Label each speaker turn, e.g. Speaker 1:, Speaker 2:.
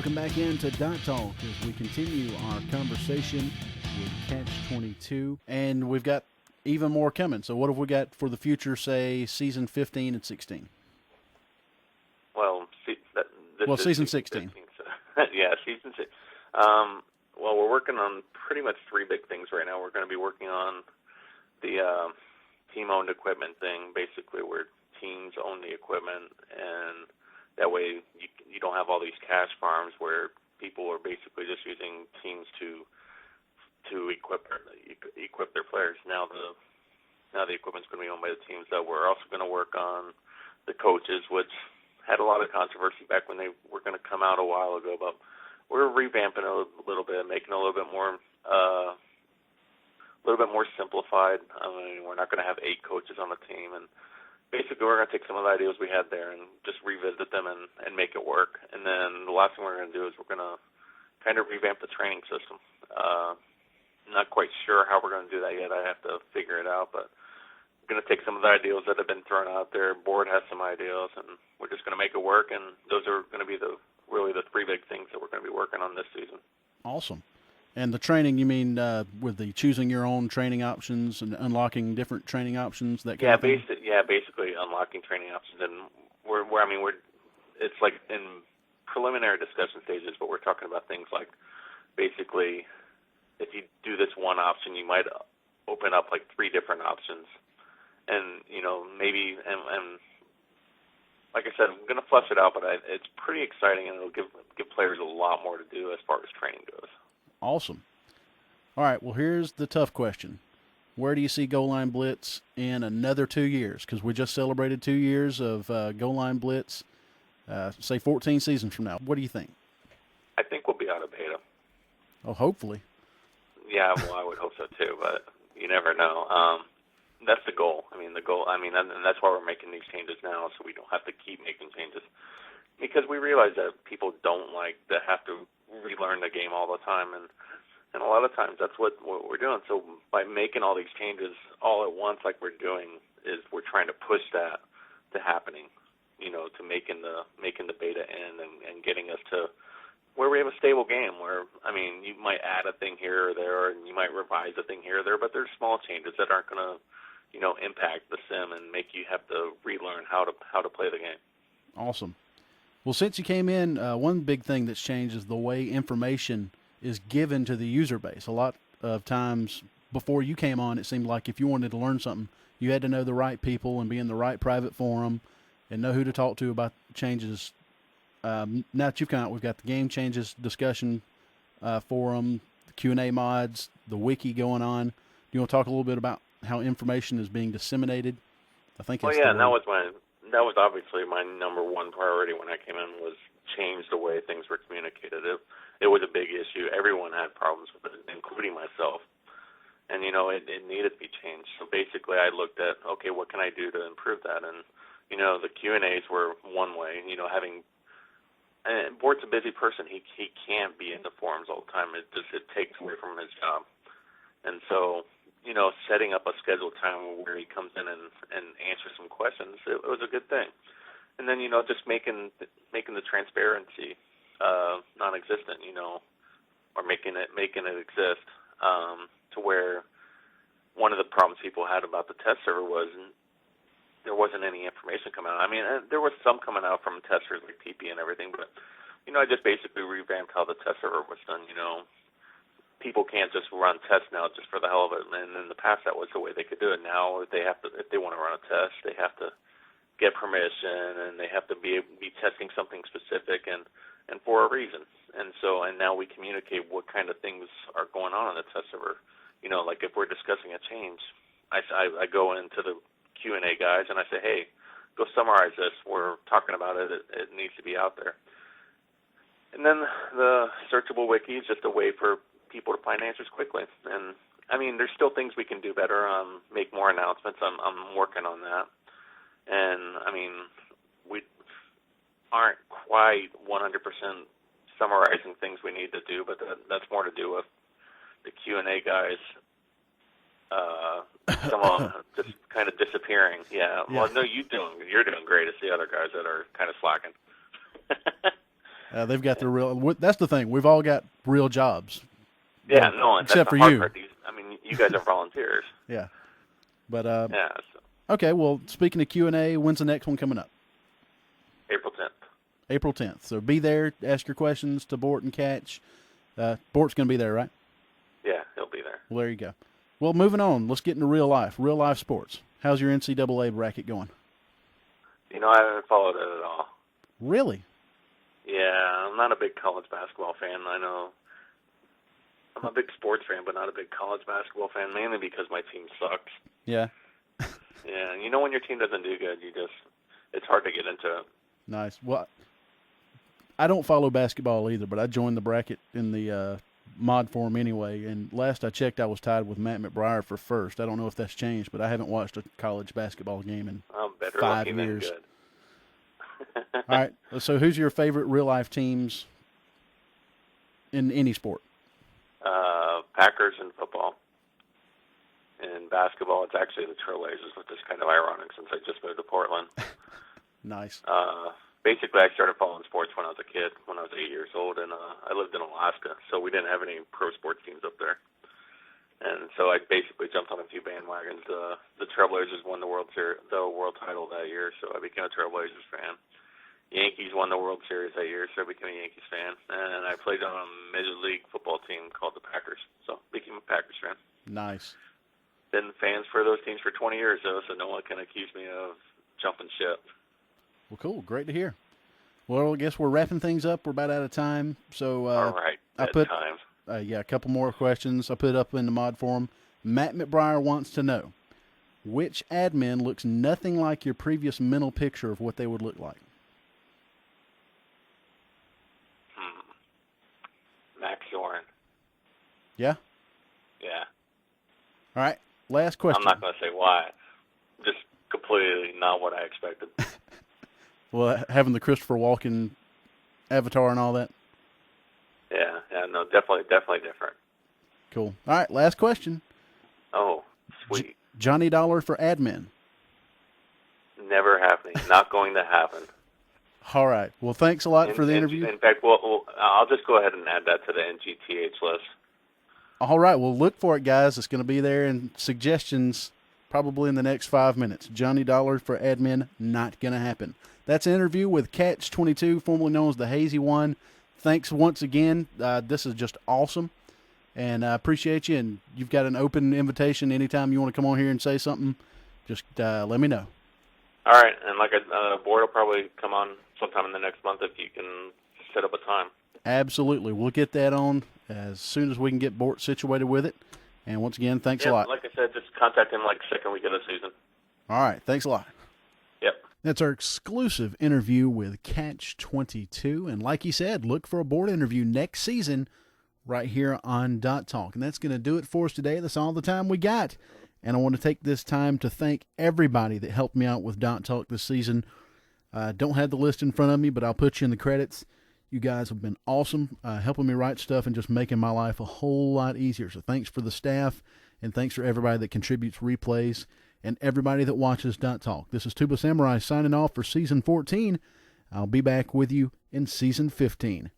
Speaker 1: welcome back into Dot Talk as we continue our conversation with Catch-22. And we've got even more coming. So what have we got for the future, say, season 15 and 16?
Speaker 2: Well,
Speaker 1: season 16.
Speaker 2: 15, so, yeah, season 6. Well, we're working on pretty much three big things right now. We're going to be working on the team-owned equipment thing, basically where teams own the equipment, and that way you don't have all these cash farms where people are basically just using teams to equip their players. Now the equipment's going to be owned by the teams. That we're also going to work on the coaches, which had a lot of controversy back when they were going to come out a while ago, but we're revamping it a little bit, making it a little bit more simplified. I mean, we're not going to have 8 coaches on the team, and basically we're going to take some of the ideas we had there and just revisit them and make it work. And then the last thing we're going to do is we're going to kind of revamp the training system. Not quite sure how we're going to do that yet. I have to figure it out, but we're going to take some of the ideas that have been thrown out there. Board has some ideas, and we're just going to make it work, and those are going to be really the three big things that we're going to be working on this season.
Speaker 1: Awesome. And the training, you mean with the choosing your own training options and unlocking different training options, that kind of thing?
Speaker 2: Basically unlocking training options, and it's like in preliminary discussion stages, but we're talking about things like basically if you do this one option, you might open up like 3 different options, and maybe and like I said, I'm going to flesh it out, but it's pretty exciting, and it'll give players a lot more to do as far as training goes.
Speaker 1: Awesome. All right, well, here's the tough question. Where do you see Goal Line Blitz in another 2 years? Because we just celebrated 2 years of Goal Line Blitz, say 14 seasons from now. What do you think?
Speaker 2: I think we'll be out of beta.
Speaker 1: Oh, hopefully.
Speaker 2: Yeah, well, I would hope so too, but you never know. That's the goal. And that's why we're making these changes now, so we don't have to keep making changes. Because we realize that people don't like to have to relearn the game all the time, and a lot of times that's what we're doing. So by making all these changes all at once, like we're doing, is we're trying to push that to happening, to making the beta end and getting us to where we have a stable game. Where you might add a thing here or there, and you might revise a thing here or there, but there's small changes that aren't going to impact the sim and make you have to relearn how to play the game.
Speaker 1: Awesome. Well, since you came in, one big thing that's changed is the way information is given to the user base. A lot of times before you came on, it seemed like if you wanted to learn something, you had to know the right people and be in the right private forum and know who to talk to about changes. Now that you've come out, we've got the game changes discussion forum, the Q&A mods, the wiki going on. Do you want to talk a little bit about how information is being disseminated? I think.
Speaker 2: Well, yeah, that was obviously my number one priority when I came in, was change the way things were communicated. It was a big issue. Everyone had problems with it, including myself. And, it needed to be changed. So basically I looked at, okay, what can I do to improve that? And, the Q&As were one way, and Bort's a busy person. He can't be in the forums all the time. It takes away from his job. And so, setting up a scheduled time where he comes in and answers some questions, it was a good thing. And then, just making the transparency non-existent, or making it exist, to where one of the problems people had about the test server was there wasn't any information coming out. There was some coming out from testers like TP and everything, but, I just basically revamped how the test server was done. People can't just run tests now just for the hell of it. And in the past, that was the way they could do it. Now, if they want to run a test, they have to get permission, and they have to be testing something specific and for a reason. And now we communicate what kind of things are going on the test server. Like if we're discussing a change, I go into the Q&A guys and I say, hey, go summarize this. We're talking about it. It needs to be out there. And then the searchable wiki is just a way for people to find answers quickly. And there's still things we can do better. Make more announcements. I'm working on that. And we aren't quite 100% summarizing things we need to do, but that's more to do with the Q&A guys. Some of them just kind of disappearing. Yeah. Well, no, you're doing great. It's the other guys that are kind of slacking.
Speaker 1: They've got their real. That's the thing. We've all got real jobs.
Speaker 2: Yeah, no, and
Speaker 1: except
Speaker 2: that's the
Speaker 1: for
Speaker 2: hard
Speaker 1: you.
Speaker 2: part. You guys are volunteers.
Speaker 1: Yeah, but
Speaker 2: Yeah. So
Speaker 1: okay. Well, speaking of Q&A, when's the next one coming up?
Speaker 2: April 10th.
Speaker 1: April 10th. So be there. Ask your questions to Bort and Catch. Bort's going to be there, right?
Speaker 2: Yeah, he'll be there.
Speaker 1: Well, there you go. Well, moving on. Let's get into real life sports. How's your NCAA bracket going?
Speaker 2: I haven't followed it at all.
Speaker 1: Really?
Speaker 2: Yeah, I'm not a big college basketball fan. I know. I'm a big sports fan, but not a big college basketball fan, mainly because my team sucks.
Speaker 1: Yeah.
Speaker 2: Yeah, and when your team doesn't do good, it's hard to get into it.
Speaker 1: Nice. Well, I don't follow basketball either, but I joined the bracket in the mod forum anyway, and last I checked, I was tied with Matt McBriar for first. I don't know if that's changed, but I haven't watched a college basketball game in
Speaker 2: better
Speaker 1: 5
Speaker 2: lucky
Speaker 1: years.
Speaker 2: than good.
Speaker 1: All right. So who's your favorite real-life teams in any sport?
Speaker 2: Packers in football. In basketball, it's actually the Trailblazers, which is kind of ironic since I just moved to Portland.
Speaker 1: Nice.
Speaker 2: Basically, I started following sports when I was a kid, when I was 8 years old, and I lived in Alaska, so we didn't have any pro sports teams up there. And so I basically jumped on a few bandwagons. The Trailblazers won the world title that year, so I became a Trailblazers fan. Yankees won the World Series that year, so I became a Yankees fan. And I played on a Major League football team called the Packers, so I became a Packers fan.
Speaker 1: Nice.
Speaker 2: Been fans for those teams for 20 years, though, so no one can accuse me of jumping ship.
Speaker 1: Well, cool. Great to hear. Well, I guess we're wrapping things up. We're about out of time. So
Speaker 2: All right, time.
Speaker 1: A couple more questions I put up in the mod forum. Matt McBriar wants to know, which admin looks nothing like your previous mental picture of what they would look like?
Speaker 2: Max Zorin.
Speaker 1: Yeah?
Speaker 2: Yeah.
Speaker 1: All right. Last question.
Speaker 2: I'm not going to say why. Just completely not what I expected.
Speaker 1: Well, having the Christopher Walken avatar and all that?
Speaker 2: Yeah, no, definitely different.
Speaker 1: Cool. All right, last question.
Speaker 2: Oh, sweet.
Speaker 1: Johnny Dollar for admin.
Speaker 2: Never happening. Not going to happen.
Speaker 1: All right. Well, thanks a lot for the interview.
Speaker 2: In fact, I'll just go ahead and add that to the NGTH list.
Speaker 1: All right. Well, look for it, guys. It's going to be there, and suggestions probably in the next 5 minutes. Johnny Dollar for admin, not going to happen. That's an interview with Catch-22, formerly known as the Hazy One. Thanks once again. This is just awesome, and I appreciate you. And you've got an open invitation anytime you want to come on here and say something. Just let me know.
Speaker 2: All right, and Board will probably come on sometime in the next month if you can set up a time.
Speaker 1: Absolutely. We'll get that on as soon as we can get Bort situated with it. And once again, thanks a lot.
Speaker 2: Like I said, just contact him second week of the season.
Speaker 1: All right. Thanks a lot.
Speaker 2: Yep.
Speaker 1: That's our exclusive interview with Catch-22. And like he said, look for a Bort interview next season right here on Dot Talk. And that's going to do it for us today. That's all the time we got. And I want to take this time to thank everybody that helped me out with Dot Talk this season. Don't have the list in front of me, but I'll put you in the credits. You guys have been awesome, helping me write stuff and just making my life a whole lot easier. So thanks for the staff, and thanks for everybody that contributes replays, and everybody that watches Dot Talk. This is Tuba Samurai signing off for Season 14. I'll be back with you in Season 15.